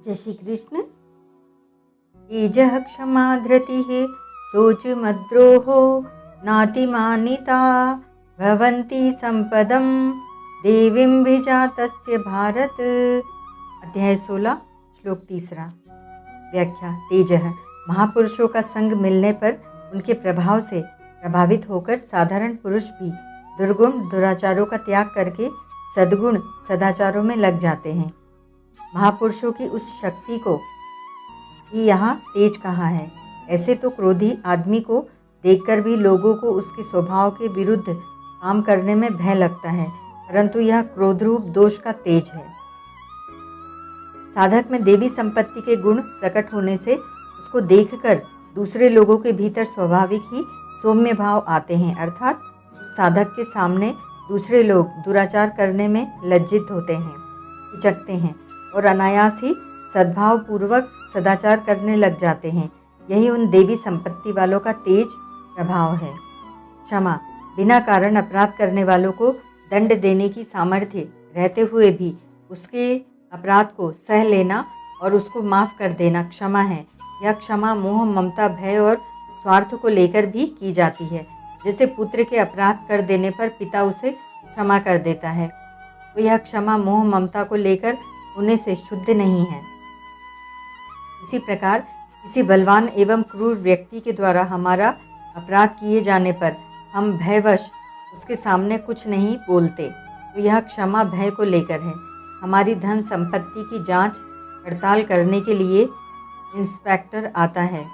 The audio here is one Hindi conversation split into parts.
जय श्री कृष्ण। तेजः क्षमा धृतिः शोचमद्रोहो नातिमानिता भवन्ति संपदं देवीं विजातस्य भारत। अध्याय 16 श्लोक 3। व्याख्या। तेजः महापुरुषों का संग मिलने पर उनके प्रभाव से प्रभावित होकर साधारण पुरुष भी दुर्गुण दुराचारों का त्याग करके सद्गुण सदाचारों में लग जाते हैं। महापुरुषों की उस शक्ति को ही यहाँ तेज कहा है। ऐसे तो क्रोधी आदमी को देखकर भी लोगों को उसके स्वभाव के विरुद्ध काम करने में भय लगता है, परंतु यह क्रोध रूप दोष का तेज है। साधक में देवी संपत्ति के गुण प्रकट होने से उसको देखकर दूसरे लोगों के भीतर स्वाभाविक ही सौम्य भाव आते हैं, अर्थात उस साधक के सामने दूसरे लोग दुराचार करने में लज्जित होते हैं, हिचकते हैं और अनायास ही सद्भाव पूर्वक सदाचार करने लग जाते हैं। यही उन देवी संपत्ति वालों का तेज प्रभाव है। क्षमा बिना कारण अपराध करने वालों को दंड देने की सामर्थ्य रहते हुए भी उसके अपराध को सह लेना और उसको माफ़ कर देना क्षमा है। यह क्षमा मोह ममता भय और स्वार्थ को लेकर भी की जाती है। जैसे पुत्र के अपराध कर देने पर पिता उसे क्षमा कर देता है, तो यह क्षमा मोह ममता को लेकर होने से शुद्ध नहीं है। इसी प्रकार किसी बलवान एवं क्रूर व्यक्ति के द्वारा हमारा अपराध किए जाने पर हम भयवश उसके सामने कुछ नहीं बोलते, तो यह क्षमा भय को लेकर है। हमारी धन संपत्ति की जांच पड़ताल करने के लिए इंस्पेक्टर आता है,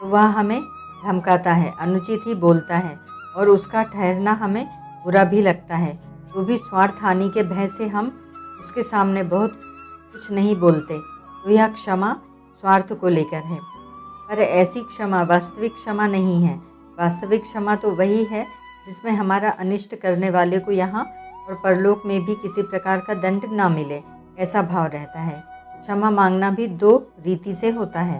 तो वह हमें धमकाता है, अनुचित ही बोलता है और उसका ठहरना हमें बुरा भी लगता है, तो भी स्वार्थ हानि के भय से हम उसके सामने बहुत कुछ नहीं बोलते, तो यह क्षमा स्वार्थ को लेकर है। पर ऐसी क्षमा वास्तविक क्षमा नहीं है। वास्तविक क्षमा तो वही है जिसमें हमारा अनिष्ट करने वाले को यहाँ और परलोक में भी किसी प्रकार का दंड ना मिले, ऐसा भाव रहता है। क्षमा मांगना भी दो रीति से होता है।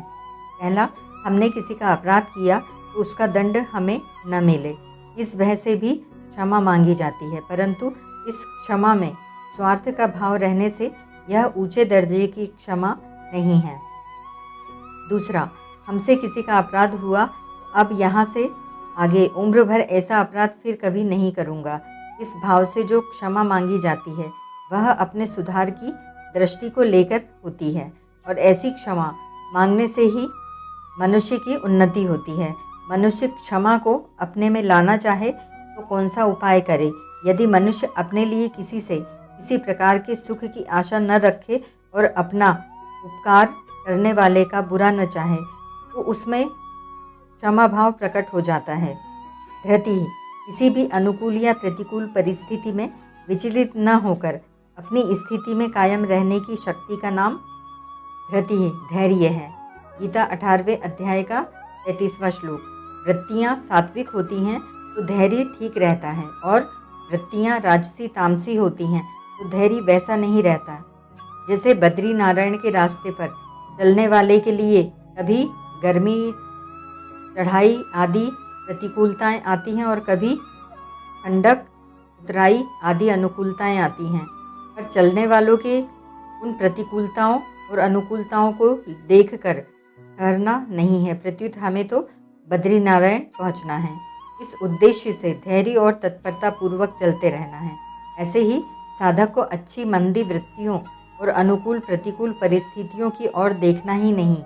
पहला, हमने किसी का अपराध किया तो उसका दंड हमें न मिले, इस भय से भी क्षमा मांगी जाती है, परंतु इस क्षमा में स्वार्थ का भाव रहने से यह ऊंचे दर्जे की क्षमा नहीं है। दूसरा, हमसे किसी का अपराध हुआ, अब यहाँ से आगे उम्र भर ऐसा अपराध फिर कभी नहीं करूँगा, इस भाव से जो क्षमा मांगी जाती है वह अपने सुधार की दृष्टि को लेकर होती है, और ऐसी क्षमा मांगने से ही मनुष्य की उन्नति होती है। मनुष्य क्षमा को अपने में लाना चाहे तो कौन सा उपाय करे। यदि मनुष्य अपने लिए किसी से किसी प्रकार के सुख की आशा न रखे और अपना उपकार करने वाले का बुरा न चाहे, तो उसमें क्षमा भाव प्रकट हो जाता है। धृति किसी भी अनुकूल या प्रतिकूल परिस्थिति में विचलित न होकर अपनी स्थिति में कायम रहने की शक्ति का नाम धृति धैर्य है। गीता 18वें अध्याय का 33वां श्लोक। वृत्तियाँ सात्विक होती हैं तो धैर्य ठीक रहता है, और वृत्तियाँ राजसी तामसी होती हैं तो धैर्य वैसा नहीं रहता। जैसे बद्री नारायण के रास्ते पर चलने वाले के लिए कभी गर्मी चढ़ाई आदि प्रतिकूलताएं आती हैं और कभी ठंडक उतराई आदि अनुकूलताएं आती हैं, पर चलने वालों के उन प्रतिकूलताओं और अनुकूलताओं को देखकर ठहरना नहीं है, प्रत्युत हमें तो बद्री नारायण पहुँचना है। इस उद्देश्य से धैर्य और तत्परता पूर्वक चलते रहना है। ऐसे ही साधक को अच्छी मंदी वृत्तियों और अनुकूल प्रतिकूल परिस्थितियों की ओर देखना ही नहीं,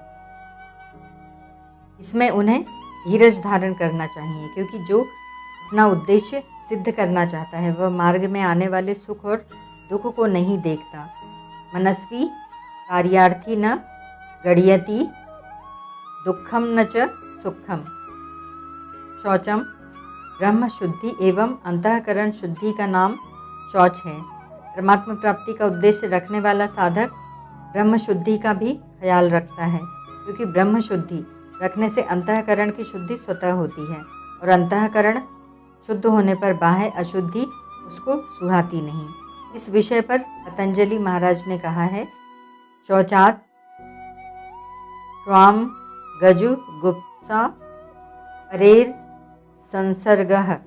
इसमें उन्हें धीरज धारण करना चाहिए, क्योंकि जो अपना उद्देश्य सिद्ध करना चाहता है वह मार्ग में आने वाले सुख और दुख को नहीं देखता। मनस्वी कार्यार्थी न गढ़यति दुखम न च सुखम। शौचम ब्रह्म शुद्धि एवं अंतःकरण शुद्धि का नाम शौच है। परमात्मा प्राप्ति का उद्देश्य रखने वाला साधक ब्रह्म शुद्धि का भी ख्याल रखता है, क्योंकि ब्रह्म शुद्धि रखने से अंतःकरण की शुद्धि स्वतः होती है, और अंतःकरण शुद्ध होने पर बाह्य अशुद्धि उसको सुहाती नहीं। इस विषय पर पतंजलि महाराज ने कहा है, शौचात स्वाम गजु गुप्सा परेर संसर्गः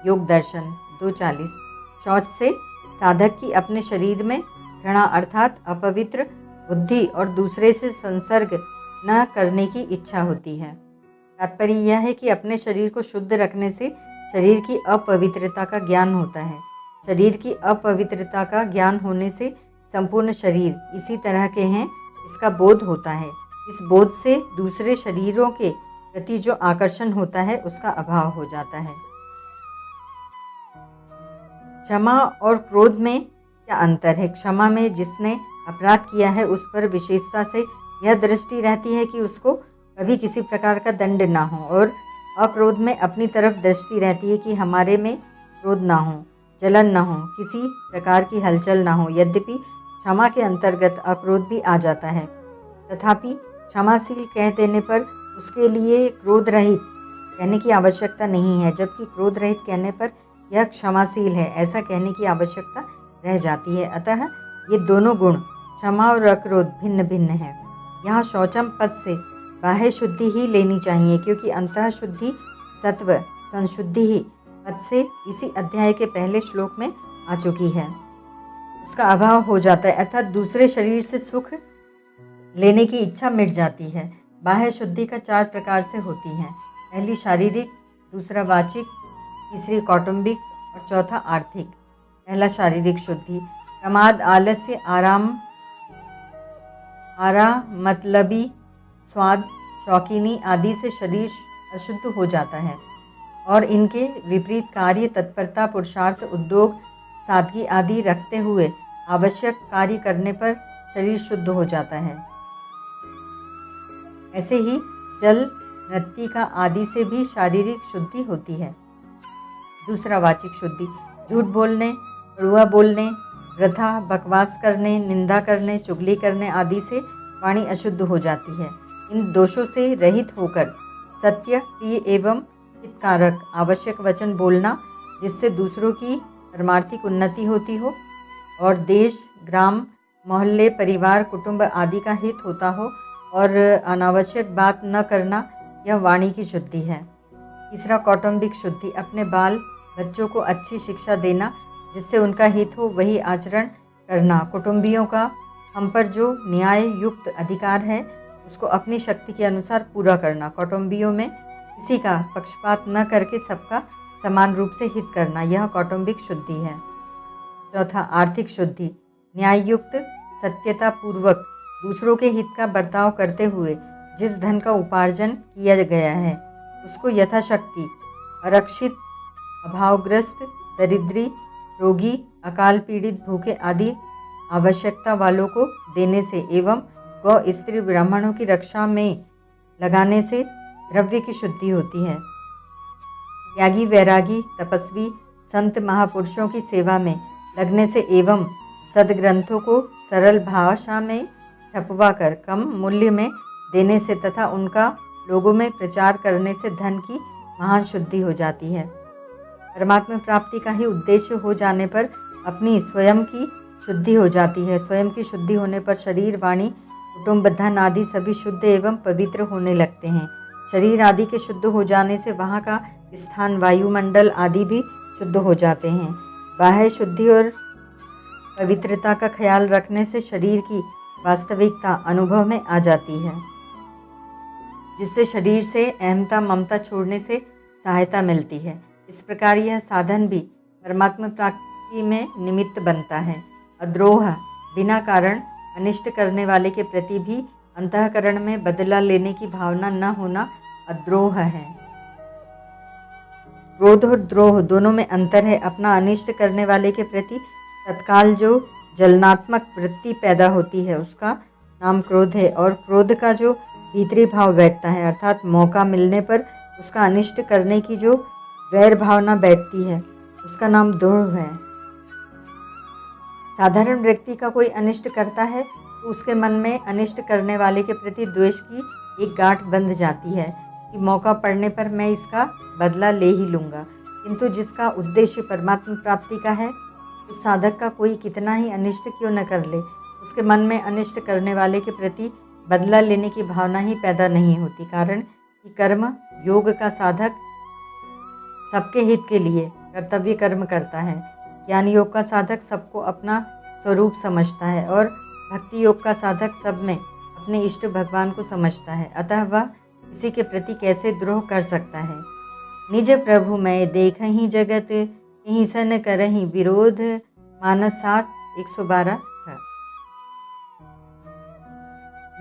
योग दर्शन 240। शौच से साधक की अपने शरीर में घृणा अर्थात अपवित्र बुद्धि और दूसरे से संसर्ग न करने की इच्छा होती है। तात्पर्य यह है कि अपने शरीर को शुद्ध रखने से शरीर की अपवित्रता का ज्ञान होता है। शरीर की अपवित्रता का ज्ञान होने से संपूर्ण शरीर इसी तरह के हैं, इसका बोध होता है। इस बोध से दूसरे शरीरों के प्रति जो आकर्षण होता है उसका अभाव हो जाता है। क्षमा और क्रोध में क्या अंतर है? क्षमा में जिसने अपराध किया है उस पर विशेषता से यह दृष्टि रहती है कि उसको कभी किसी प्रकार का दंड ना हो, और अक्रोध में अपनी तरफ दृष्टि रहती है कि हमारे में क्रोध ना हो, जलन ना हो, किसी प्रकार की हलचल ना हो। यद्यपि क्षमा के अंतर्गत अक्रोध भी आ जाता है, तथापि क्षमाशील कह देने पर उसके लिए क्रोध रहित कहने की आवश्यकता नहीं है, जबकि क्रोध रहित कहने पर यह क्षमाशील है ऐसा कहने की आवश्यकता रह जाती है। अतः ये दोनों गुण क्षमा और अक्रोध भिन्न भिन्न हैं। यहाँ शौचम पद से बाह्य शुद्धि ही लेनी चाहिए, क्योंकि अंतः शुद्धि सत्व संशुद्धि ही पद से इसी अध्याय के पहले श्लोक में आ चुकी है, उसका अभाव हो जाता है, अर्थात दूसरे शरीर से सुख लेने की इच्छा मिट जाती है। बाह्य शुद्धि का 4 प्रकार से होती है। पहली शारीरिक, दूसरा वाचिक, तीसरी कौटुंबिक और चौथा आर्थिक। पहला शारीरिक शुद्धि। प्रमाद, आलस्य, मतलबी स्वाद, शौकीनी आदि से शरीर अशुद्ध हो जाता है और इनके विपरीत कार्य, तत्परता, पुरुषार्थ, उद्योग, सादगी आदि रखते हुए आवश्यक कार्य करने पर शरीर शुद्ध हो जाता है। ऐसे ही जल, मृत्तिका आदि से भी शारीरिक शुद्धि होती है। दूसरा वाचिक शुद्धि। झूठ बोलने, कड़वा बोलने, वृथा बकवास करने, निंदा करने, चुगली करने आदि से वाणी अशुद्ध हो जाती है। इन दोषों से रहित होकर सत्य, प्रिय एवं हितकारक आवश्यक वचन बोलना, जिससे दूसरों की परमार्थिक उन्नति होती हो और देश, ग्राम, मोहल्ले, परिवार, कुटुंब आदि का हित होता हो, और अनावश्यक बात न करना, यह वाणी की शुद्धि है। तीसरा कौटुंबिक शुद्धि। अपने बाल बच्चों को अच्छी शिक्षा देना, जिससे उनका हित हो वही आचरण करना। कुटुंबियों का हम पर जो न्याय युक्त अधिकार है उसको अपनी शक्ति के अनुसार पूरा करना। कौटुंबियों में किसी का पक्षपात न करके सबका समान रूप से हित करना, यह कौटुंबिक शुद्धि है। चौथा आर्थिक शुद्धि। न्याययुक्त, सत्यता पूर्वक दूसरों के हित का बर्ताव करते हुए जिस धन का उपार्जन किया गया है उसको यथाशक्ति आरक्षित, अभावग्रस्त, दरिद्री, रोगी, अकाल पीड़ित, भूखे आदि आवश्यकता वालों को देने से एवं गौ, स्त्री, ब्राह्मणों की रक्षा में लगाने से द्रव्य की शुद्धि होती है। त्यागी, वैरागी, तपस्वी, संत महापुरुषों की सेवा में लगने से एवं सदग्रंथों को सरल भाषा में छपवा कर कम मूल्य में देने से तथा उनका लोगों में प्रचार करने से धन की महान शुद्धि हो जाती है। परमात्मा प्राप्ति का ही उद्देश्य हो जाने पर अपनी स्वयं की शुद्धि हो जाती है। स्वयं की शुद्धि होने पर शरीर, वाणी, कुटुंब, धन आदि सभी शुद्ध एवं पवित्र होने लगते हैं। शरीर आदि के शुद्ध हो जाने से वहाँ का स्थान, वायुमंडल आदि भी शुद्ध हो जाते हैं। बाह्य शुद्धि और पवित्रता का ख्याल रखने से शरीर की वास्तविकता अनुभव में आ जाती है, जिससे शरीर से अहमता, ममता छोड़ने से सहायता मिलती है। इस प्रकार यह साधन भी परमात्मा प्राप्ति में निमित्त बनता है। अद्रोह, बिना कारण अनिष्ट करने वाले के प्रति भी अंतःकरण में बदला लेने की भावना न होना अद्रोह है। क्रोध और द्रोह दोनों में अंतर है। अपना अनिष्ट करने वाले के प्रति तत्काल जो जलनात्मक वृत्ति पैदा होती है उसका नाम क्रोध है, और क्रोध का जो भीतरी भाव बैठता है, अर्थात मौका मिलने पर उसका अनिष्ट करने की जो वैर भावना बैठती है उसका नाम द्रोह है। साधारण व्यक्ति का कोई अनिष्ट करता है तो उसके मन में अनिष्ट करने वाले के प्रति द्वेष की एक गांठ बंध जाती है कि मौका पड़ने पर मैं इसका बदला ले ही लूँगा। किंतु जिसका उद्देश्य परमात्मा प्राप्ति का है, उस साधक का कोई कितना ही अनिष्ट क्यों न कर ले, उसके मन में अनिष्ट करने वाले के प्रति बदला लेने की भावना ही पैदा नहीं होती। कारण कि कर्म योग का साधक सबके हित के लिए कर्तव्य कर्म करता है। ज्ञान योग का साधक सबको अपना स्वरूप समझता है और भक्ति योग का साधक सब में अपने इष्ट भगवान को समझता है, अतः वह किसी के प्रति कैसे द्रोह कर सकता है। निज प्रभु मैं देखहि जगत, यहीं सन करहि विरोध। मानस 7 112।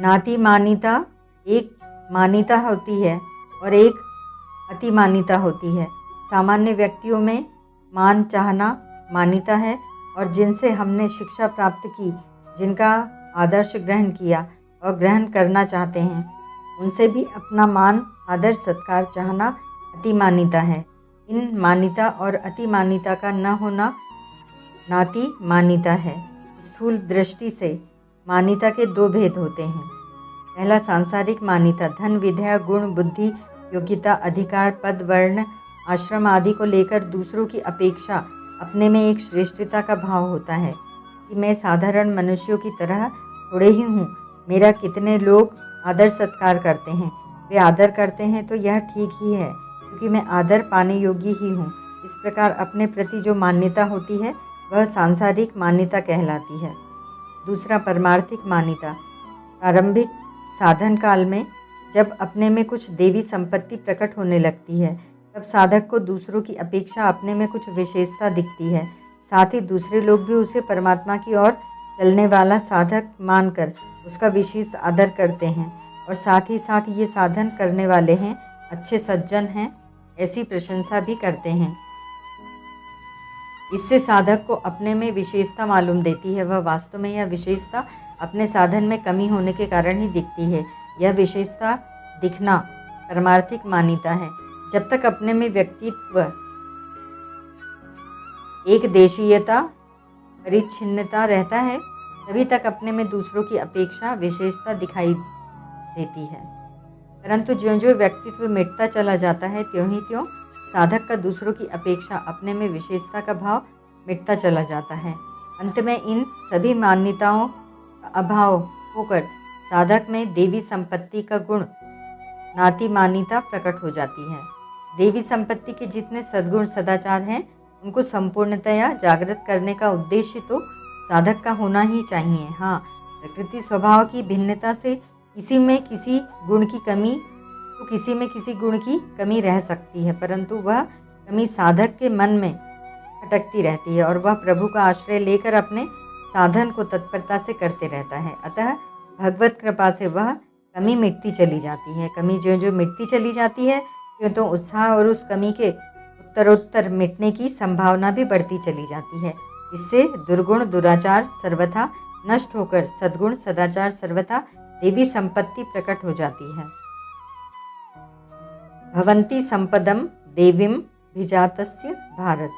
नाति मानिता, एक मान्यता होती है और एक अति मान्यता होती है। सामान्य व्यक्तियों में मान चाहना मान्यता है और जिनसे हमने शिक्षा प्राप्त की, जिनका आदर्श ग्रहण किया और ग्रहण करना चाहते हैं, उनसे भी अपना मान आदर सत्कार चाहना अति मान्यता है। इन मान्यता और अति मान्यता का न होना नाति मान्यता है। स्थूल दृष्टि से मान्यता के दो भेद होते हैं। पहला सांसारिक मान्यता, धन विद्या गुण बुद्धि योग्यता अधिकार पद वर्ण आश्रम आदि को लेकर दूसरों की अपेक्षा अपने में एक श्रेष्ठता का भाव होता है कि मैं साधारण मनुष्यों की तरह थोड़े ही हूँ। मेरा कितने लोग आदर सत्कार करते हैं, वे आदर करते हैं तो यह ठीक ही है क्योंकि मैं आदर पाने योग्य ही हूँ। इस प्रकार अपने प्रति जो मान्यता होती है वह सांसारिक मान्यता कहलाती है। दूसरा परमार्थिक मान्यता, प्रारंभिक साधन काल में जब अपने में कुछ देवी संपत्ति प्रकट होने लगती है, तब साधक को दूसरों की अपेक्षा अपने में कुछ विशेषता दिखती है। साथ ही दूसरे लोग भी उसे परमात्मा की ओर चलने वाला साधक मानकर उसका विशेष आदर करते हैं और साथ ही साथ ये साधन करने वाले हैं, अच्छे सज्जन हैं, ऐसी प्रशंसा भी करते हैं। इससे साधक को अपने में विशेषता मालूम देती है। वह वास्तव में यह विशेषता अपने साधन में कमी होने के कारण ही दिखती है। यह विशेषता दिखना परमार्थिक मान्यता है। जब तक अपने में व्यक्तित्व एक देशीयता परिच्छिन्नता रहता है, तभी तक अपने में दूसरों की अपेक्षा विशेषता दिखाई देती है। परंतु ज्यों ज्यों व्यक्तित्व मिटता चला जाता है, त्यों ही त्यों साधक का दूसरों की अपेक्षा अपने में विशेषता का भाव मिटता चला जाता है। अंत में इन सभी मान्यताओं का अभाव होकर साधक में देवी संपत्ति का गुण नाति मान्यता प्रकट हो जाती है। देवी संपत्ति के जितने सद्गुण सदाचार हैं, उनको संपूर्णतया जागृत करने का उद्देश्य तो साधक का होना ही चाहिए। हाँ, प्रकृति स्वभाव की भिन्नता से किसी में किसी गुण की कमी तो किसी में किसी गुण की कमी रह सकती है, परंतु वह कमी साधक के मन में खटकती रहती है और वह प्रभु का आश्रय लेकर अपने साधन को तत्परता से करते रहता है। अतः भगवत कृपा से वह कमी मिटती चली जाती है। कमी जो जो मिटती चली जाती है, क्यों तो उत्साह और उस कमी के उत्तरोत्तर मिटने की संभावना भी बढ़ती चली जाती है। इससे दुर्गुण दुराचार सर्वथा नष्ट होकर सद्गुण सदाचार सर्वथा देवी संपत्ति प्रकट हो जाती है। भवन्ति संपदम देवीम भिजातस्य भारत।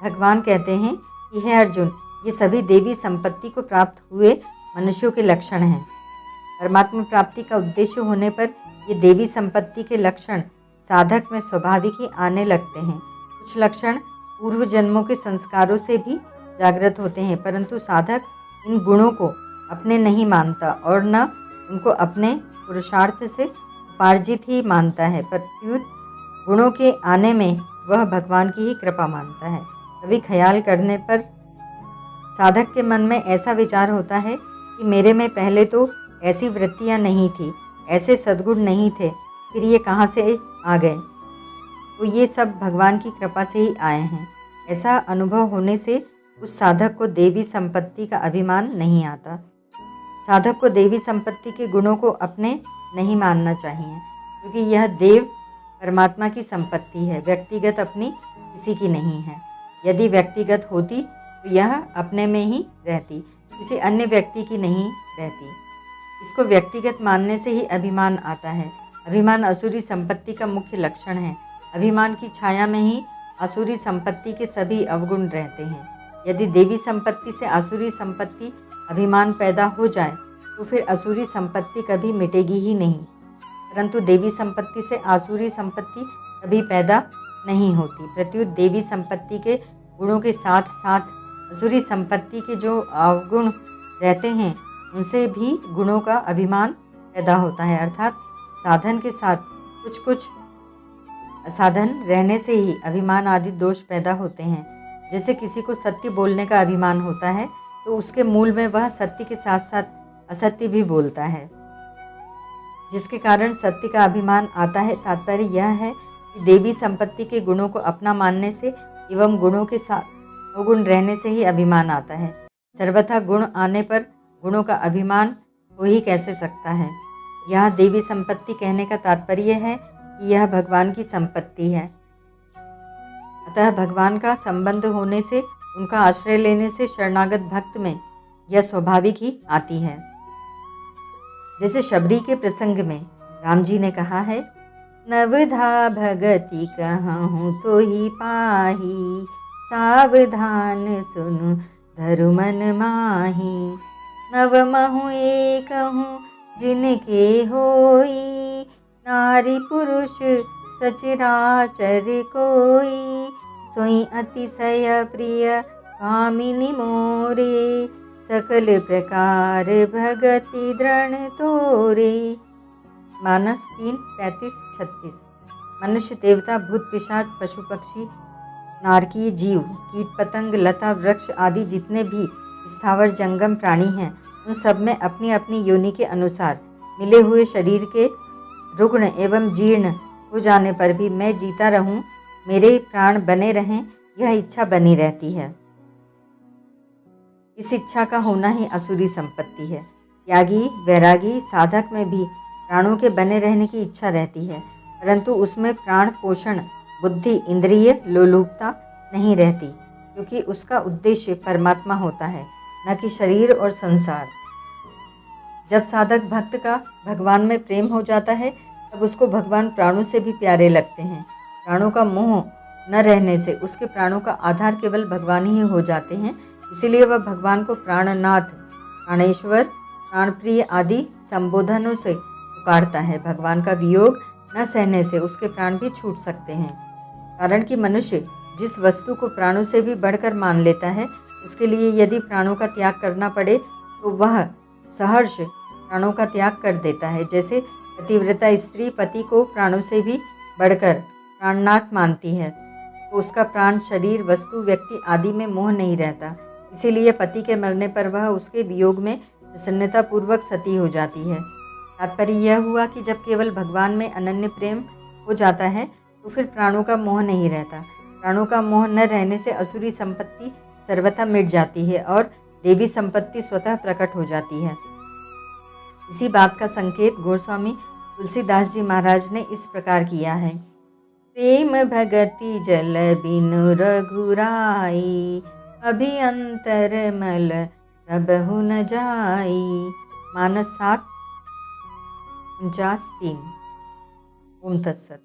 भगवान कहते हैं कि हे अर्जुन, ये सभी देवी संपत्ति को प्राप्त हुए मनुष्यों के लक्षण हैं। परमात्मा प्राप्ति का उद्देश्य होने पर ये देवी संपत्ति के लक्षण साधक में स्वाभाविक ही आने लगते हैं। कुछ लक्षण पूर्व जन्मों के संस्कारों से भी जागृत होते हैं, परंतु साधक इन गुणों को अपने नहीं मानता और न उनको अपने पुरुषार्थ से उपार्जित ही मानता है। प्रत्युत गुणों के आने में वह भगवान की ही कृपा मानता है। कभी ख्याल करने पर साधक के मन में ऐसा विचार होता है कि मेरे में पहले तो ऐसी वृत्तियां नहीं थी, ऐसे सद्गुण नहीं थे, फिर ये कहाँ से आ गए? तो ये सब भगवान की कृपा से ही आए हैं। ऐसा अनुभव होने से उस साधक को देवी संपत्ति का अभिमान नहीं आता। साधक को देवी संपत्ति के गुणों को अपने नहीं मानना चाहिए, क्योंकि यह देव परमात्मा की संपत्ति है, व्यक्तिगत अपनी किसी की नहीं है। यदि व्यक्तिगत होती तो यह अपने में ही रहती, किसी अन्य व्यक्ति की नहीं रहती। इसको व्यक्तिगत मानने से ही अभिमान आता है। अभिमान असुरी संपत्ति का मुख्य लक्षण है। अभिमान की छाया में ही असुरी संपत्ति के सभी अवगुण रहते हैं। यदि देवी संपत्ति से असुरी संपत्ति अभिमान पैदा हो जाए तो फिर असुरी संपत्ति कभी मिटेगी ही नहीं, परंतु देवी संपत्ति से आसुरी संपत्ति कभी पैदा नहीं होती। प्रत्युत देवी संपत्ति के गुणों के साथ साथ असुरी संपत्ति के जो अवगुण रहते हैं, उनसे भी गुणों का अभिमान पैदा होता है। अर्थात साधन के साथ कुछ कुछ साधन रहने से ही अभिमान आदि दोष पैदा होते हैं। जैसे किसी को सत्य बोलने का अभिमान होता है तो उसके मूल में वह सत्य के साथ साथ असत्य भी बोलता है, जिसके कारण सत्य का अभिमान आता है। तात्पर्य यह है कि देवी संपत्ति के गुणों को अपना मानने से एवं गुणों के साथ अवगुण रहने से ही अभिमान आता है। सर्वथा गुण आने पर गुणों का अभिमान हो ही कैसे सकता है। यहाँ देवी संपत्ति कहने का तात्पर्य है कि यह भगवान की संपत्ति है। अतः भगवान का संबंध होने से, उनका आश्रय लेने से शरणागत भक्त में यह स्वाभाविक ही आती है। जैसे शबरी के प्रसंग में राम जी ने कहा है, नवधा भगति कहूँ तो ही पाही, सावधान सुनु धरु मन माही। नव महु एक हूँ जिनके होई, नारी पुरुष सचराचर कोई। सोई अतिशय प्रिय कामिनी मोरे, सकल प्रकार भगति दृढ़ तोरे। मानस 3:35-36। मनुष्य, देवता, भूत, पिशाच, पशु पक्षी, नारकीय जीव, कीट पतंग, लता वृक्ष आदि जितने भी स्थावर जंगम प्राणी हैं, उन सब में अपनी अपनी योनि के अनुसार मिले हुए शरीर के रुग्ण एवं जीर्ण हो जाने पर भी मैं जीता रहूं, मेरे प्राण बने रहें, यह इच्छा बनी रहती है। इस इच्छा का होना ही असुरी संपत्ति है। त्यागी, वैरागी, साधक में भी प्राणों के बने रहने की इच्छा रहती है, परंतु उसमें प्राण पोषण, बुद्धि, इंद्रिय लोलुपता नहीं रहती, क्योंकि उसका उद्देश्य परमात्मा होता है, न कि शरीर और संसार। जब साधक भक्त का भगवान में प्रेम हो जाता है, तब उसको भगवान प्राणों से भी प्यारे लगते हैं। प्राणों का मोह न रहने से उसके प्राणों का आधार केवल भगवान ही हो जाते हैं। इसीलिए वह भगवान को प्राणनाथ, प्राणेश्वर, प्राणप्रिय आदि संबोधनों से पुकारता है। भगवान का वियोग न सहने से उसके प्राण भी छूट सकते हैं, कारण कि मनुष्य जिस वस्तु को प्राणों से भी बढ़कर मान लेता है, उसके लिए यदि प्राणों का त्याग करना पड़े तो वह सहर्ष प्राणों का त्याग कर देता है। जैसे पतिव्रता स्त्री पति को प्राणों से भी बढ़कर प्राणनाथ मानती है, तो उसका प्राण, शरीर, वस्तु, व्यक्ति आदि में मोह नहीं रहता। इसीलिए पति के मरने पर वह उसके वियोग में प्रसन्नतापूर्वक सती हो जाती है। तात्पर्य यह हुआ कि जब केवल भगवान में अनन्य प्रेम हो जाता है, तो फिर प्राणों का मोह नहीं रहता। प्राणों का मोह न रहने से असुरी संपत्ति सर्वथा मिट जाती है और देवी संपत्ति स्वतः प्रकट हो जाती है। इसी बात का संकेत गोस्वामी तुलसीदास जी महाराज ने इस प्रकार किया है। प्रेम भगति जल बिनु रघुराई, अभिअंतर मल सबहु न जाई। मानस 7:49-3। ओम तत्सत।